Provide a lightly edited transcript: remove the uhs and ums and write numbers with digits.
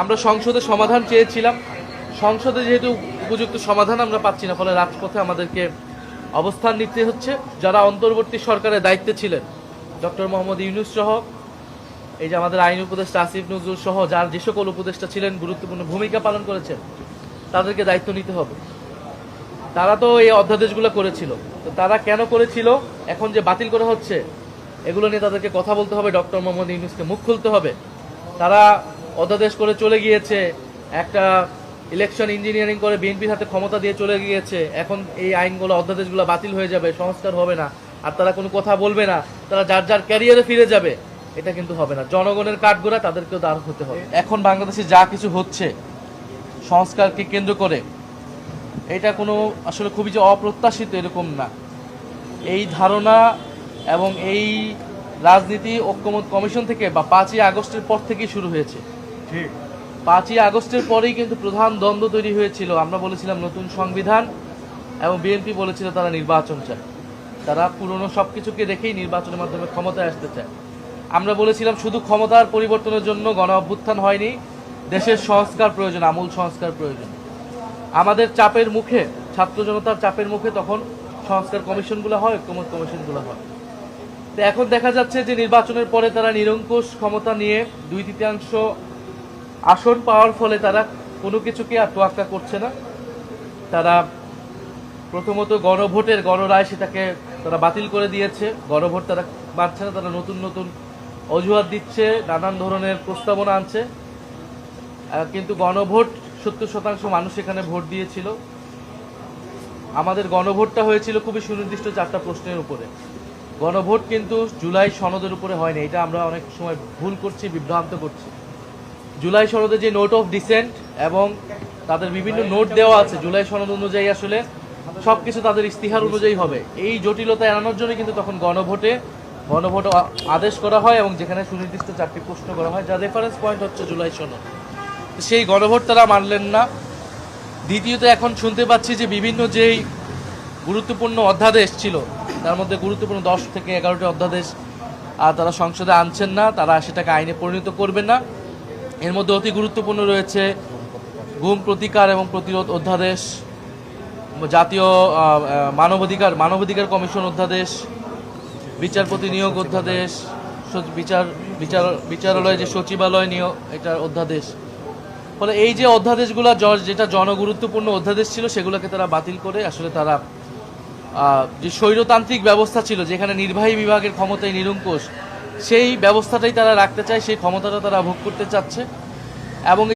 আমরা সংসদে সমাধান চেয়েছিলাম। সংসদে যেহেতু উপযুক্ত সমাধান আমরা পাচ্ছি না, ফলে রাজপথে আমাদেরকে অবস্থান নিতে হচ্ছে। যারা অন্তর্বর্তী সরকারের দায়িত্বে ছিলেন, ডক্টর মোহাম্মদ ইউনূস সহ, এই যে আমাদের আইন উপদেষ্টা আসিফ নজরুল সহ যার যে সকল উপদেষ্টা ছিলেন, গুরুত্বপূর্ণ ভূমিকা পালন করেছেন, তাদেরকে দায়িত্ব নিতে হবে। তারা তো এই অধ্যাদেশগুলো করেছিল, তো তারা কেন করেছিল, এখন যে বাতিল করা হচ্ছে, এগুলো নিয়ে তাদেরকে কথা বলতে হবে। ডক্টর মোহাম্মদ ইউনূসকে মুখ খুলতে হবে। তারা অধ্যাদেশ করে চলে গিয়েছে, একটা ইলেকশন ইঞ্জিনিয়ারিং করে বিএনপির হাতে ক্ষমতা দিয়ে চলে গিয়েছে। এখন এই আইনগুলো, অধ্যাদেশগুলো বাতিল হয়ে যাবে, সংস্কার হবে না, আর তারা কোনো কথা বলবে না, তারা যার যার ক্যারিয়ারে ফিরে যাবে। এটা কিন্তু হবে না। জনগণের কাঠগড়া, তাদেরকেও দাঁড় হতে হবে। এখন বাংলাদেশে যা কিছু হচ্ছে সংস্কারকে কেন্দ্র করে, এটা কোনো আসলে খুবই যে অপ্রত্যাশিত এরকম না। এই ধারণা এবং এই রাজনীতি ঐক্যমত কমিশন থেকে বা 5ই আগস্টের পর থেকেই শুরু হয়েছে। ঠিক 5ই আগস্টের পরেই কিন্তু প্রধান দ্বন্দ্ব তৈরি হয়েছিল। আমরা বলেছিলাম নতুন সংবিধান, এবং বিএনপি বলেছিল তারা নির্বাচন চায়। তারা পুরনো সব কিছুকে রেখেই নির্বাচনের মাধ্যমে ক্ষমতায় আসতে চায়। আমরা বলেছিলাম শুধু ক্ষমতার পরিবর্তনের জন্য গণ অভ্যুত্থান হয়নি, দেশের সংস্কার প্রয়োজন, আমূল সংস্কার প্রয়োজন। আমাদের চাপের মুখে, ছাত্র জনতার চাপের মুখে তখন সংস্কার কমিশনগুলো হয়, ঐক্যমত কমিশনগুলো হয়। তো এখন দেখা যাচ্ছে যে নির্বাচনের পরে তারা নিরঙ্কুশ ক্ষমতা নিয়ে 2/3 আসন পাওয়ার ফলে তারা কোনো কিছুকে আর তোয়াক্কা করছে না। তারা প্রথমত গণভোটের গণরায়, সেটাকে তারা বাতিল করে দিয়েছে। গণভোট তারা মানছে না, তারা নতুন নতুন অজুহাত দিচ্ছে, নানান ধরনের প্রস্তাবনা আনছে। কিন্তু গণভোট 70% মানুষ এখানে ভোট দিয়েছিল। আমাদের গণভোটটা হয়েছিল খুবই সুনির্দিষ্ট 4টা প্রশ্নের উপরে। গণভোট কিন্তু জুলাই সনদের উপরে হয়নি। এটা আমরা অনেক সময় ভুল করছি, বিভ্রান্ত করছি। জুলাই সনদে যে নোট অফ ডিসেন্ট এবং তাদের বিভিন্ন নোট দেওয়া আছে, জুলাই সনদ অনুযায়ী আসলে সবকিছু তাদের ইস্তিহার অনুযায়ী হবে। এই জটিলতা এড়ানোর জন্য কিন্তু তখন গণভোট আদেশ করা হয়, এবং যেখানে সুনির্দিষ্ট 4টি প্রশ্ন করা হয়, যার রেফারেন্স পয়েন্ট হচ্ছে জুলাই সনদ। সেই গণভোট তারা মানলেন না। দ্বিতীয়ত, এখন শুনতে পাচ্ছি যে বিভিন্ন যেই গুরুত্বপূর্ণ অধ্যাদেশ ছিল, তার মধ্যে গুরুত্বপূর্ণ 10 থেকে 11টি অধ্যাদেশ তারা সংসদে আনছেন না, তারা সেটাকে আইনে পরিণত করবেন না। এর মধ্যে অতি গুরুত্বপূর্ণ রয়েছে গুম প্রতিকার এবং প্রতিরোধ অধ্যাদেশ, জাতীয় মানবাধিকার কমিশন অধ্যাদেশ, বিচারপতি নিয়োগ অধ্যাদেশ, বিচারালয়ে যে সচিবালয় নিয়োগ, এটা অধ্যাদেশ। ফলে এই যে অধ্যাদেশগুলো, যেটা জনগুরুত্বপূর্ণ অধ্যাদেশ ছিল, সেগুলোকে তারা বাতিল করে আসলে তারা যে স্বৈরতান্ত্রিক ব্যবস্থা ছিল, যেখানে নির্বাহী বিভাগের ক্ষমতায় নিরঙ্কুশ, সেই ব্যবস্থাটাই তারা রাখতে চায়, সেই ক্ষমতাটা তারা ভোগ করতে চাচ্ছে। এবং